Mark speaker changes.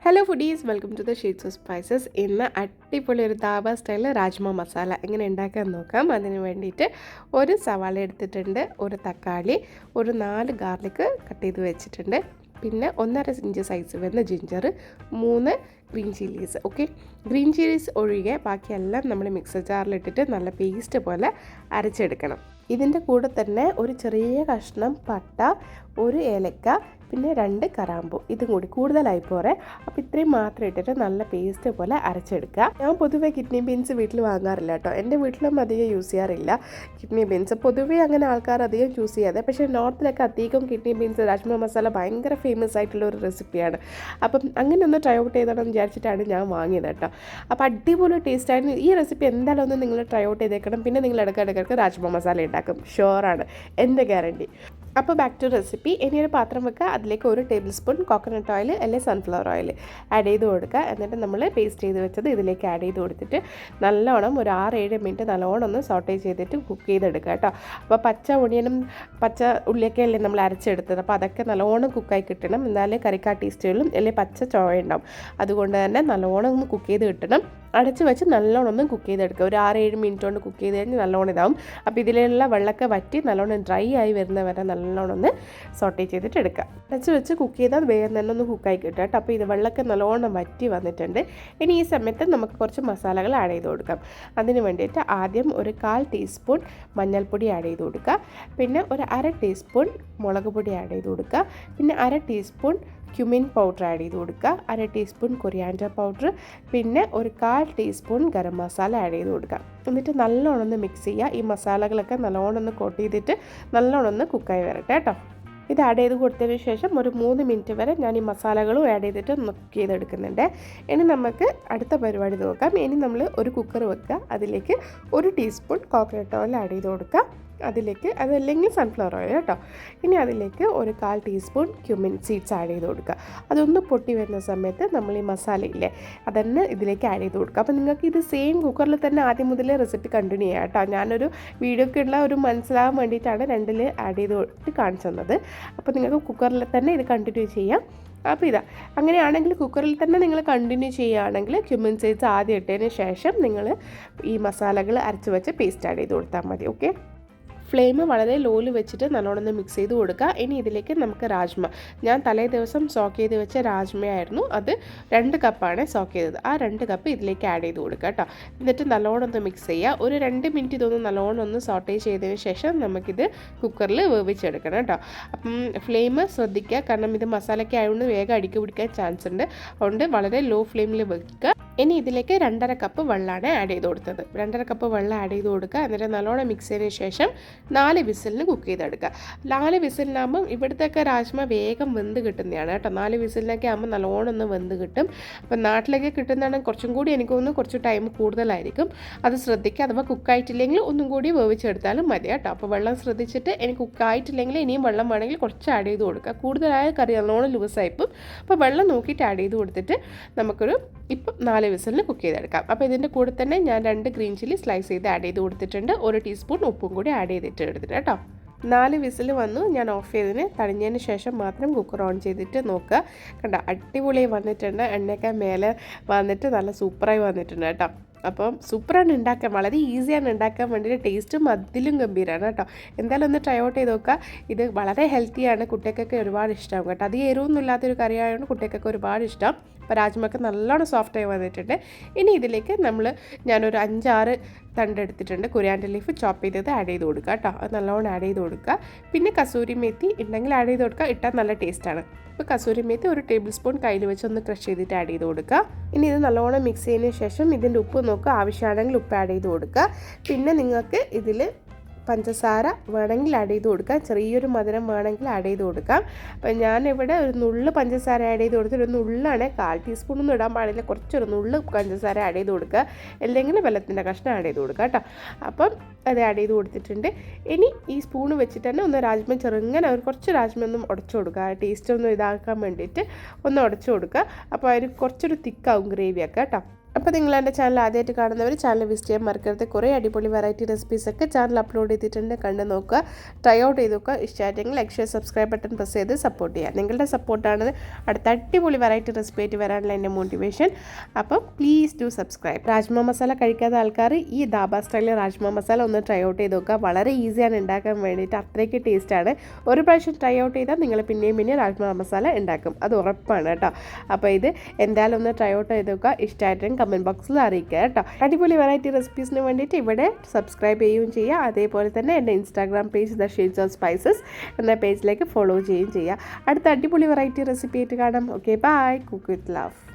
Speaker 1: Hello foodies, welcome to the sheets of spices. ഇന്ന് അടിപൊളി ഒരു ദാബ സ്റ്റൈലിൽ രാജ്മ മസാല എങ്ങനെ ഉണ്ടാക്കാൻ നോക്കാം. അതിന് വേണ്ടിയിട്ട് ഒരു സവാള എടുത്തിട്ടുണ്ട്, ഒരു തക്കാളി, ഒരു 4 ഗാർലിക് കട്ട് ചെയ്ത് വെച്ചിട്ടുണ്ട്, പിന്നെ 1.5 ഇഞ്ച് സൈസ് വരുന്ന ginger, 3 green chillies. Okay, green chillies ഒഴികെ ബാക്കിയെല്ലാം നമ്മൾ മിക്സർ ജാറിലിട്ടിട്ട് നല്ല പേസ്റ്റ് പോലെ അരച്ചെടുക്കണം. ഇതിൻ്റെ കൂടെ തന്നെ ഒരു ചെറിയ കഷ്ണം പട്ട, ഒരു ഏലക്ക, പിന്നെ 2 കറാമ്പൂ, ഇതും കൂടി കൂടുതലായി പോരെ. അപ്പോൾ ഇത്രയും മാത്രം ഇട്ടിട്ട് നല്ല പേസ്റ്റ് പോലെ അരച്ചെടുക്കുക. ഞാൻ പൊതുവേ കിഡ്നി ബീൻസ് വീട്ടിൽ വാങ്ങാറില്ല കേട്ടോ. എൻ്റെ വീട്ടിലും അധികം യൂസ് ചെയ്യാറില്ല കിഡ്നി ബീൻസ്. പൊതുവേ അങ്ങനെ ആൾക്കാർ അധികം ചൂസ് ചെയ്യാതെ, പക്ഷേ നോർത്തിലൊക്കെ അധികം കിഡ്നി ബീൻസ് രാജ്മ മസാല ഭയങ്കര ഫേമസ് ആയിട്ടുള്ള ഒരു റെസിപ്പിയാണ്. അപ്പം അങ്ങനെ ഒന്ന് ട്രൈ ഔട്ട് ചെയ്തോണം വിചാരിച്ചിട്ടാണ് ഞാൻ വാങ്ങിയത് കേട്ടോ. അപ്പോൾ അടിപൊളി ടേസ്റ്റാണ്. ഈ റെസിപ്പി എന്തായാലും ഒന്ന് നിങ്ങൾ ട്രൈ ഔട്ട് ചെയ്തേക്കണം. പിന്നെ നിങ്ങൾ ഇടയ്ക്കിടയ്ക്ക് രാജ്മ മസാല ഉണ്ടാക്കും, ഷുവറാണ്, എൻ്റെ ഗ്യാരണ്ടി. അപ്പോൾ ബാക്ക് ടു റെസിപ്പി. ഇനി ഒരു പാത്രം വെക്കുക, അതിലേക്ക് 1 ടേബിൾ സ്പൂൺ കോക്കനട്ട് ഓയിൽ അല്ലെങ്കിൽ സൺഫ്ലവർ ഓയിൽ ആഡ് ചെയ്ത് കൊടുക്കുക. എന്നിട്ട് നമ്മൾ പേസ്റ്റ് ചെയ്ത് വെച്ചത് ഇതിലേക്ക് ആഡ് ചെയ്ത് കൊടുത്തിട്ട് നല്ലോണം ഒരു 6-7 മിനിറ്റ് നല്ലോണം ഒന്ന് സോട്ടേ ചെയ്തിട്ട് കുക്ക് ചെയ്തെടുക്കുക കേട്ടോ. അപ്പോൾ പച്ച ഒണിയനും പച്ച ഉള്ളിയൊക്കെ അല്ലേ നമ്മൾ അരച്ചെടുത്തത്, അപ്പോൾ അതൊക്കെ നല്ലോണം കുക്കായി കിട്ടണം. എന്നാലേ കറിക്കാ ടേസ്റ്റുകളും അല്ലെങ്കിൽ പച്ച ചോയ ഉണ്ടാവും. അതുകൊണ്ട് തന്നെ നല്ലോണം ഒന്ന് കുക്ക് ചെയ്ത് കിട്ടണം. അടച്ച് വെച്ച് നല്ലോണം ഒന്ന് കുക്ക് ചെയ്തെടുക്കുക. ഒരു 6-7 മിനിറ്റ് കൊണ്ട് കുക്ക് ചെയ്ത് കഴിഞ്ഞ് നല്ലോണം ഇതാവും. അപ്പോൾ ഇതിലുള്ള വെള്ളമൊക്കെ വറ്റി നല്ലോണം ഡ്രൈ ആയി വരുന്ന വരെ നല്ലോണം ഒന്ന് സോട്ടേ ചെയ്തിട്ട് എടുക്കുക. അടച്ച് വെച്ച് കുക്ക് ചെയ്താൽ വേഗം തന്നെ ഒന്ന് കുക്കായി കിട്ടും കേട്ടോ. അപ്പോൾ ഇത് വെള്ളമൊക്കെ നല്ലോണം വറ്റി വന്നിട്ടുണ്ട്. ഇനി ഈ സമയത്ത് നമുക്ക് കുറച്ച് മസാലകൾ ആഡ് ചെയ്ത് കൊടുക്കാം. അതിന് വേണ്ടിയിട്ട് ആദ്യം ഒരു 1/4 ടീസ്പൂൺ മഞ്ഞൾപ്പൊടി ആഡ് ചെയ്ത് കൊടുക്കുക, പിന്നെ ഒരു 1/2 ടീസ്പൂൺ മുളക് പൊടി ആഡ് ചെയ്ത് കൊടുക്കുക, പിന്നെ 1/2 ടീസ്പൂൺ ക്യുമിൻ പൗഡർ ആഡ് ചെയ്ത് കൊടുക്കുക, 1/2 ടീസ്പൂൺ കൊറിയാൻഡർ പൗഡർ, പിന്നെ ഒരു 1/4 ടീസ്പൂൺ ഗരം മസാല ആഡ് ചെയ്ത് കൊടുക്കുക. എന്നിട്ട് നല്ലോണം ഒന്ന് മിക്സ് ചെയ്യുക. ഈ മസാലകളൊക്കെ നല്ലോണം ഒന്ന് കോട്ട് ചെയ്തിട്ട് നല്ലോണം ഒന്ന് കുക്കായി വരട്ടെ കേട്ടോ. ഇത് ആഡ് ചെയ്ത് കൊടുത്തതിന് ശേഷം ഒരു 3 മിനിറ്റ് വരെ ഞാൻ ഈ മസാലകളും ആഡ് ചെയ്തിട്ട് കുക്ക് ചെയ്തെടുക്കുന്നുണ്ട്. ഇനി നമുക്ക് അടുത്ത പരിപാടി നോക്കാം. ഇനി നമ്മൾ ഒരു കുക്കർ വെക്കുക, അതിലേക്ക് 1 ടീസ്പൂൺ കോക്കനട്ട് ഓയിൽ ആഡ് ചെയ്ത് കൊടുക്കുക. അതിലേക്ക് അതല്ലെങ്കിൽ സൺഫ്ലവർ ഓയിൽ കേട്ടോ. ഇനി അതിലേക്ക് ഒരു 1/4 ടീസ്പൂൺ ക്യുമിൻ സീഡ്സ് ആഡ് ചെയ്ത് കൊടുക്കുക. അതൊന്ന് പൊട്ടി വരുന്ന സമയത്ത് നമ്മൾ ഈ മസാലയില്ലേ അതന്നെ ഇതിലേക്ക് ആഡ് ചെയ്ത് കൊടുക്കുക. അപ്പോൾ നിങ്ങൾക്ക് ഇത് സെയിം കുക്കറിൽ തന്നെ ആദ്യം മുതലേ റെസിപ്പി കണ്ടിന്യൂ ചെയ്യാം കേട്ടോ. ഞാനൊരു വീഡിയോക്കുള്ള ഒരു മനസ്സിലാകാൻ വേണ്ടിയിട്ടാണ് 2 ആഡ് ചെയ്ത് കാണിച്ചു തന്നത്. അപ്പോൾ നിങ്ങൾക്ക് കുക്കറിൽ തന്നെ ഇത് കണ്ടിന്യൂ ചെയ്യാം. അപ്പോൾ ഇതാ, അങ്ങനെയാണെങ്കിൽ കുക്കറിൽ തന്നെ നിങ്ങൾ കണ്ടിന്യൂ ചെയ്യുകയാണെങ്കിൽ ക്യുമിൻ സീഡ്സ് ആദ്യം ഇട്ടതിന് ശേഷം നിങ്ങൾ ഈ മസാലകൾ അരച്ച് വെച്ച് പേസ്റ്റ് ആഡ് ചെയ്ത് കൊടുത്താൽ മതി. ഓക്കെ, ഫ്ലെയിം വളരെ ലോയിൽ വെച്ചിട്ട് നല്ലോണം ഒന്ന് മിക്സ് ചെയ്ത് കൊടുക്കുക. ഇനി ഇതിലേക്ക് നമുക്ക് രാജ്മ, ഞാൻ തലേ ദിവസം സോക്ക് ചെയ്ത് വെച്ച രാജ്മയായിരുന്നു, അത് 2 കപ്പാണ് സോക്ക് ചെയ്തത്. ആ 2 കപ്പ് ഇതിലേക്ക് ആഡ് ചെയ്ത് കൊടുക്കുക കേട്ടോ. എന്നിട്ട് നല്ലോണം ഒന്ന് മിക്സ് ചെയ്യുക. ഒരു 2 മിനിറ്റ് ഇതൊന്ന് നല്ലോണം ഒന്ന് സോട്ടേ ചെയ്തതിന് ശേഷം നമുക്കിത് കുക്കറിൽ വേവിച്ചെടുക്കണം കേട്ടോ. അപ്പം ഫ്ലെയിം ശ്രദ്ധിക്കുക, കാരണം ഇത് മസാലയ്ക്ക് ആയതുകൊണ്ട് വേഗം അടിക്ക് പിടിക്കാൻ ചാൻസ് ഉണ്ട്. അതുകൊണ്ട് വളരെ ലോ ഫ്ലെയിമിൽ വെക്കുക. ഇനി ഇതിലേക്ക് 2.5 കപ്പ് വെള്ളമാണ് ആഡ് ചെയ്ത് കൊടുത്തത്. 2.5 കപ്പ് വെള്ളം ആഡ് ചെയ്ത് കൊടുക്കുക. എന്നിട്ട് നല്ലോണം മിക്സ് ചെയ്തതിന് ശേഷം 4 വിസിലിന് കുക്ക് ചെയ്തെടുക്കുക. 4 വിസിലിനാകുമ്പം ഇവിടുത്തെയൊക്കെ രാജ്മ വേഗം വെന്ത് കിട്ടുന്നതാണ് കേട്ടോ. 4 വിസിലിനൊക്കെ ആകുമ്പോൾ നല്ലോണം ഒന്ന് വെന്ത് കിട്ടും. അപ്പം നാട്ടിലേക്ക് കിട്ടുന്നതാണ് കുറച്ചും കൂടി എനിക്ക് തോന്നുന്നു കുറച്ച് ടൈം കൂടുതലായിരിക്കും. അത് ശ്രദ്ധിക്കുക. അഥവാ കുക്കായിട്ടില്ലെങ്കിൽ ഒന്നും കൂടി വേവിച്ചെടുത്താലും മതി കേട്ടോ. അപ്പോൾ വെള്ളം ശ്രദ്ധിച്ചിട്ട് എനിക്ക് കുക്കായിട്ടില്ലെങ്കിൽ ഇനിയും വെള്ളം വേണമെങ്കിൽ കുറച്ച് ആഡ് ചെയ്ത് കൊടുക്കുക. കൂടുതലായ കറി നല്ലോണം ലൂസായിപ്പോൾ. അപ്പോൾ വെള്ളം നോക്കിയിട്ട് ആഡ് ചെയ്ത് കൊടുത്തിട്ട് നമുക്കൊരു ഇപ്പം 4 വിസിലിന് കുക്ക് ചെയ്തെടുക്കാം. അപ്പോൾ ഇതിൻ്റെ കൂടെ തന്നെ ഞാൻ 2 ഗ്രീൻ ചില്ലി സ്ലൈസ് ചെയ്ത് ആഡ് ചെയ്ത് കൊടുത്തിട്ടുണ്ട്. 1 ടീസ്പൂൺ ഉപ്പും കൂടി ആഡ് ചെയ്തിട്ട് എടുത്തിട്ട് കേട്ടോ. 4 വിസിൽ വന്നു. ഞാൻ ഓഫ് ചെയ്തതിന് തണിഞ്ഞതിന് ശേഷം മാത്രം കുക്കർ ഓൺ ചെയ്തിട്ട് നോക്കുക. കണ്ടോ, അടിപൊളിയായി വന്നിട്ടുണ്ട്. എണ്ണയൊക്കെ മേലെ വന്നിട്ട് നല്ല സൂപ്പറായി വന്നിട്ടുണ്ട് കേട്ടോ. അപ്പം സൂപ്പറാണ് ഉണ്ടാക്കാൻ, വളരെ ഈസിയാണ് ഉണ്ടാക്കാൻ വേണ്ടിയിട്ട്. ടേസ്റ്റും അതിലും ഗംഭീരമാണ് കേട്ടോ. എന്തായാലും ഒന്ന് ട്രൈ ഔട്ട് ചെയ്ത് നോക്കുക. ഇത് വളരെ ഹെൽത്തിയാണ്, കുട്ടികൾക്കൊക്കെ ഒരുപാട് ഇഷ്ടമാകും കേട്ടോ. അധികം എരിവൊന്നും ഇല്ലാത്തൊരു കറിയായതുകൊണ്ട് കുട്ടികൾക്കൊക്കെ ഒരുപാട് ഇഷ്ടം. അപ്പോൾ രാജ്മക്ക് നല്ലോണം സോഫ്റ്റായി വന്നിട്ടുണ്ട്. ഇനി ഇതിലേക്ക് ഞാനൊരു 5-6 തണ്ട് എടുത്തിട്ടുണ്ട്. കൊറിയാൻഡർ ലീഫ് ചോപ്പ് ചെയ്തത് ആഡ് ചെയ്ത് കൊടുക്കുക കേട്ടോ. അത് നല്ലോണം ആഡ് ചെയ്ത് കൊടുക്കുക. പിന്നെ കസൂരി മേത്തി ഉണ്ടെങ്കിൽ ആഡ് ചെയ്ത് കൊടുക്കുക, ഇട്ടാൽ നല്ല ടേസ്റ്റാണ്. ഇപ്പോൾ കസൂരി മേത്തി 1 ടേബിൾ സ്പൂൺ കയ്യിൽ വെച്ച് ഒന്ന് ക്രഷ് ചെയ്തിട്ട് ആഡ് ചെയ്ത് കൊടുക്കുക. ഇനി ഇത് നല്ലോണം മിക്സ് ചെയ്തതിന് ശേഷം ഇതിൻ്റെ ഉപ്പ് നോക്കുക, ആവശ്യമാണെങ്കിൽ ഉപ്പ് ആഡ് ചെയ്ത് കൊടുക്കുക. പിന്നെ നിങ്ങൾക്ക് ഇതിൽ പഞ്ചസാര വേണമെങ്കിൽ ആഡ് ചെയ്ത് കൊടുക്കാം, ചെറിയൊരു മധുരം വേണമെങ്കിൽ ആഡ് ചെയ്ത് കൊടുക്കാം. അപ്പം ഞാനിവിടെ ഒരു നുള്ള് പഞ്ചസാര ആഡ് ചെയ്ത് കൊടുത്തിട്ട്, ഒരു നുള്ളാണ്, 1/4 ടീസ്പൂണൊന്നും ഇടാൻ പാടില്ല, കുറച്ചൊരു നുള്ള് പഞ്ചസാര ആഡ് ചെയ്ത് കൊടുക്കുക, അല്ലെങ്കിൽ വെള്ളത്തിൻ്റെ കഷ്ണം ആഡ് ചെയ്ത് കൊടുക്കുക കേട്ടോ. അപ്പം അത് ആഡ് ചെയ്ത് കൊടുത്തിട്ടുണ്ട്. ഇനി ഈ സ്പൂണ് വെച്ചിട്ട് തന്നെ ഒന്ന് രാജ്മ ചെറുങ്ങനെ കുറച്ച് രാജ്മ ഒന്നും ഉടച്ചു കൊടുക്കുക, ടേസ്റ്റ് ഒന്ന് ഇതാക്കാൻ വേണ്ടിയിട്ട് ഒന്ന് ഉടച്ചു കൊടുക്കുക. അപ്പോൾ അതിന് കുറച്ചൊരു തിക്കാവും ഗ്രേവിയൊക്കെ കേട്ടോ. അപ്പോൾ നിങ്ങൾ എൻ്റെ ചാനൽ ആദ്യമായിട്ട് കാണുന്നവർ ചാനൽ വിസിറ്റ് ചെയ്യാൻ മറക്കരുത്. കുറേ അടിപൊളി വെറൈറ്റി റെസിപ്പീസൊക്കെ ചാനൽ അപ്ലോഡ് ചെയ്തിട്ടുണ്ട്, കണ്ട് നോക്കുക, ട്രൈ ഔട്ട് ചെയ്ത് നോക്കുക. ഇഷ്ടമായിട്ടെങ്കിൽ like share subscribe button press ചെയ്ത് സപ്പോർട്ട് ചെയ്യുക. നിങ്ങളുടെ സപ്പോർട്ടാണ് അടുത്ത അടിപൊളി വെറൈറ്റി റെസിപ്പി ആയിട്ട് വരാനുള്ള എൻ്റെ മോട്ടിവേഷൻ. അപ്പം please do subscribe. Rajma masala കഴിക്കാത്ത ആൾക്കാർ ഈ ദാബ സ്റ്റൈലിൽ രാജ്മ മസാല ഒന്ന് ട്രൈ ഔട്ട് ചെയ്ത് നോക്കുക. വളരെ ഈസിയാണ് ഉണ്ടാക്കാൻ വേണ്ടിയിട്ട്, അത്രയ്ക്ക് ടേസ്റ്റാണ്. ഒരു പ്രാവശ്യം ട്രൈ ഔട്ട് ചെയ്താൽ നിങ്ങൾ പിന്നെയും രാജ്മ മസാല ഉണ്ടാക്കും, അത് ഉറപ്പാണ് കേട്ടോ. അപ്പോൾ ഇത് എന്തായാലും ഒന്ന് ട്രൈ ഔട്ട് ചെയ്ത് നോക്കുക. ഇഷ്ടമായിട്ടും കമൻറ്റ് ബോക്സിൽ അറിയിക്കുക കേട്ടോ. അടിപൊളി വെറൈറ്റി റെസിപ്പീസിന് വേണ്ടിയിട്ട് ഇവിടെ സബ്സ്ക്രൈബ് ചെയ്യുകയും ചെയ്യുക. അതേപോലെ തന്നെ എൻ്റെ Instagram page the shades of spices എന്ന പേജിലേക്ക് ഫോളോ ചെയ്യുകയും ചെയ്യുക. അടുത്ത അടിപൊളി വെറൈറ്റി റെസിപ്പി ആയിട്ട് കാണാം. Okay, bye. Cook with love.